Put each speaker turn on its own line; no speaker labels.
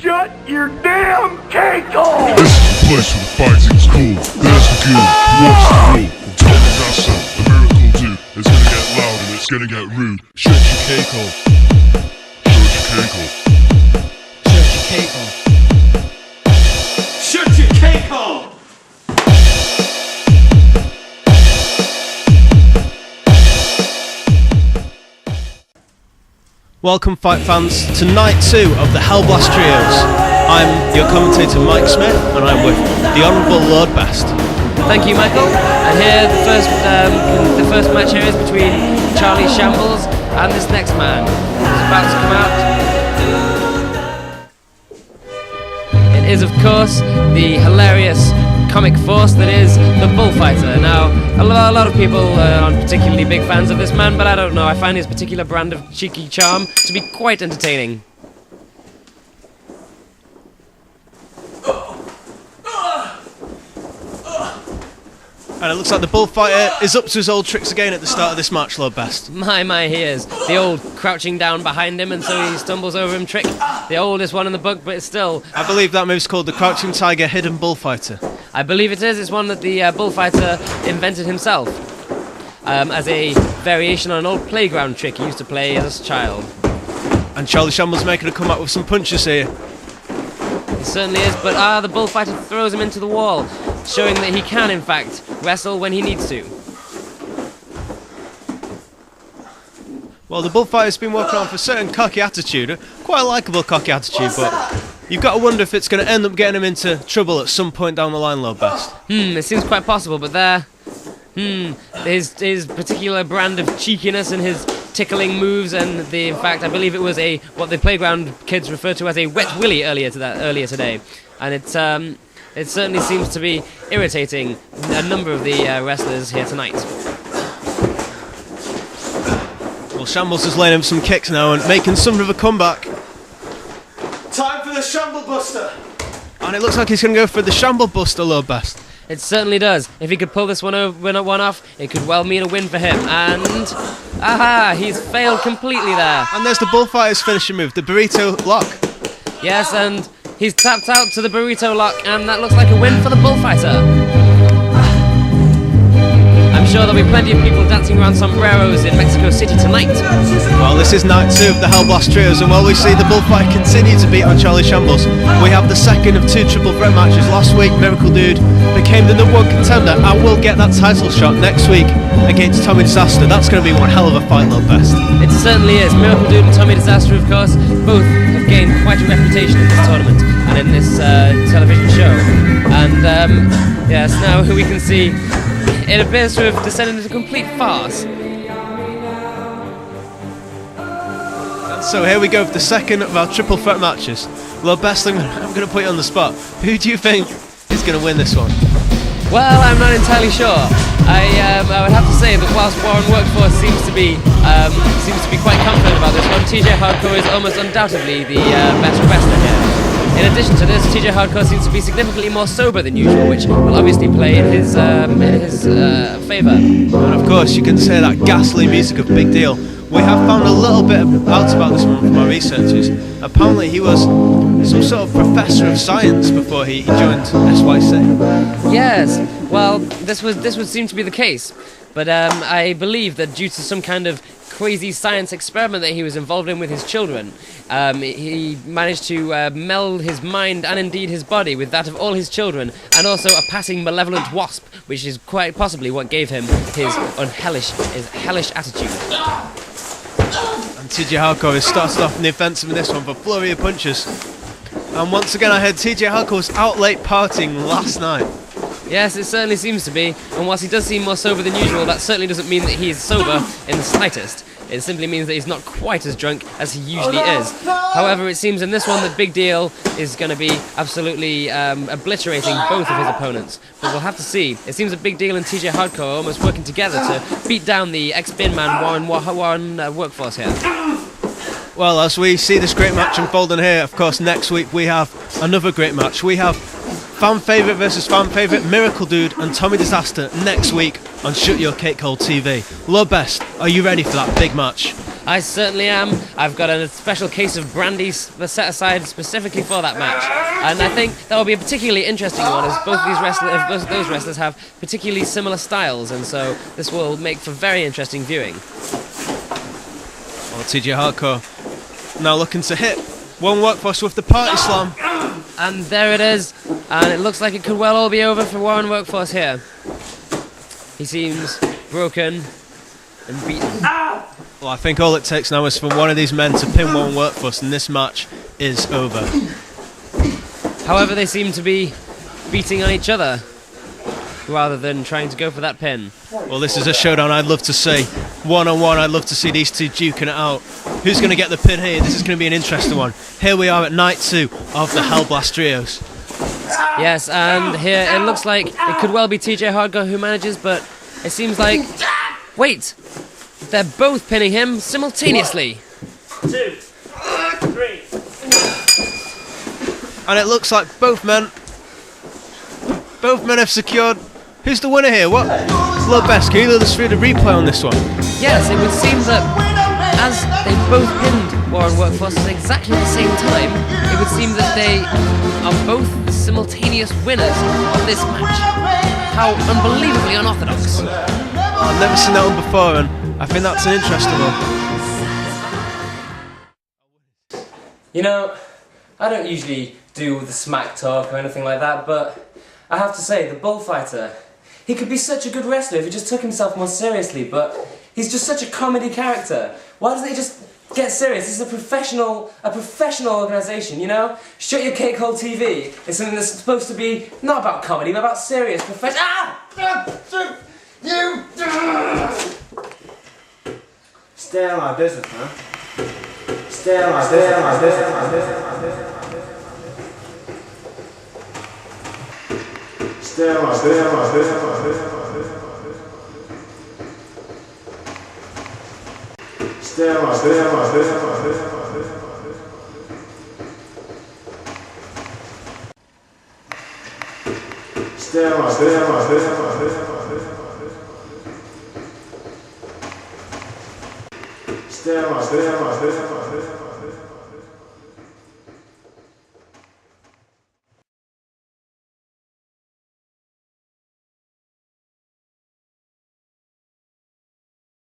Shut your damn cakehole!
This is the place where the fighting's cool. There's the good, what's the rule? And tell me that's so, the miracle do. It's gonna get loud and it's gonna get rude. Shut your cakehole. Shut your cakehole.
Shut your cakehole!
Welcome, fight fans, to night 2 of the Hellblast Trios. I'm your commentator, Mike Smith, and I'm with the Honourable Lord Best.
Thank you, Michael. And here, the first match here is between Charlie Shambles and this next man, who's about to come out. It is, of course, the hilarious comic force that is the Bullfighter. Now, a lot of people aren't particularly big fans of this man, but I don't know, I find his particular brand of cheeky charm to be quite entertaining.
And it looks like the Bullfighter is up to his old tricks again at the start of this match, Lord Best.
My, he is. The old crouching down behind him and so he stumbles over him trick. The oldest one in the book, but it's still...
I believe that move's called the Crouching Tiger Hidden Bullfighter.
I believe it is. It's one that the Bullfighter invented himself as a variation on an old playground trick he used to play as a child.
And Charlie Shambles making a comeback with some punches here.
He certainly is, but the Bullfighter throws him into the wall, showing that he can, in fact, wrestle when he needs to.
Well, the Bullfighter's been walking around for a certain cocky attitude, quite a likeable cocky attitude, but you've got to wonder if it's going to end up getting him into trouble at some point down the line, Lord Best.
It seems quite possible, but there... his particular brand of cheekiness and his tickling moves, and in fact, I believe it was what the playground kids referred to as a wet willy earlier today, and it certainly seems to be irritating a number of the wrestlers here tonight.
Well, Shambles is laying him some kicks now and making something of a comeback.
Time for the Shamble Buster!
And it looks like he's going to go for the Shamble Buster, Lord Best.
It certainly does. If he could pull this one off, it could well mean a win for him. And he's failed completely there.
And there's the Bullfighter's finishing move, the burrito lock.
Yes, and he's tapped out to the burrito lock, and that looks like a win for the Bullfighter. I'm sure there'll be plenty of people dancing around sombreros in Mexico City tonight.
Well, this is night 2 of the Hellblast Trios, and while we see the Bullfighter continue to beat on Charlie Shambles, we have the second of 2 triple threat matches. Last week, Miracle Dude became the #1 contender and will get that title shot next week against Tommy Disaster. That's going to be one hell of a fight, Lord Best.
It certainly is. Miracle Dude and Tommy Disaster, of course, both have gained quite a reputation in this tournament and in this television show. And yes, now we can see it appears to have descended into a complete farce.
And so here we go for the second of our triple threat matches. Lord Best, I'm going to put you on the spot. Who do you think is going to win this one?
Well, I'm not entirely sure. I would have to say that whilst Warren Workforce seems to be quite confident about this one, TJ Hardcore is almost undoubtedly the better wrestler here. In addition to this, TJ Hardcore seems to be significantly more sober than usual, which will obviously play in his favour.
And of course, you can say that ghastly music of Big Deal. We have found a little bit out about this one from our researchers. Apparently, he was some sort of professor of science before he joined SYC.
Yes, well, this would seem to be the case, but I believe that due to some kind of crazy science experiment that he was involved in with his children, he managed to meld his mind and indeed his body with that of all his children, and also a passing malevolent wasp, which is quite possibly what gave him his hellish attitude.
And TJ Hardcore has started off in the offensive in this one for flurry of punches. And once again, I heard TJ Hardcore was out late partying last night.
Yes, it certainly seems to be, and whilst he does seem more sober than usual, that certainly doesn't mean that he is sober in the slightest. It simply means that he's not quite as drunk as he usually is. However, it seems in this one that Big Deal is going to be absolutely obliterating both of his opponents. But we'll have to see. It seems that Big Deal and TJ Hardcore are almost working together to beat down the ex-bin man Warren Workforce here.
Well, as we see this great match unfolding here, of course, next week we have another great match. We have fan favourite versus fan favourite, Miracle Dude and Tommy Disaster next week on Shut Your Cakehole TV. Lord Best, are you ready for that big match?
I certainly am. I've got a special case of brandy set aside specifically for that match, and I think that will be a particularly interesting one, as both those wrestlers have particularly similar styles, and so this will make for very interesting viewing.
Oh, TJ Hardcore now looking to hit one Workforce with the party slam.
And there it is, and it looks like it could well all be over for Warren Workforce here. He seems broken and beaten.
Well, I think all it takes now is for one of these men to pin Warren Workforce, and this match is over.
However, they seem to be beating on each other rather than trying to go for that pin.
Well, this is a showdown I'd love to see. One-on-one, I'd love to see these two duking it out. Who's going to get the pin here? This is going to be an interesting one. Here we are at night 2 of the Hellblast Trios.
Yes, and here it looks like it could well be TJ Hardcore who manages, but it seems like... Wait! They're both pinning him simultaneously.
2, 3.
And it looks like both men have secured... Who's the winner here? What? Best, can you lead us through the replay on this one?
Yes, it would seem that as they both pinned Warren Workforce at exactly the same time, it would seem that they are both simultaneous winners of this match. How unbelievably unorthodox.
I've never seen that one before, and I think that's an interesting one.
You know, I don't usually do the smack talk or anything like that, but I have to say, the bullfighter, he could be such a good wrestler if he just took himself more seriously, but he's just such a comedy character. Why doesn't he just get serious? This is a professional organisation, you know? Shut Your Cakehole TV. It's something that's supposed to be not about comedy, but about serious professional.
You! Stay out of my business, man. Stay out of my business. Stay out of my business. Stay out of my business. Stay out of my business. Stay out of my business.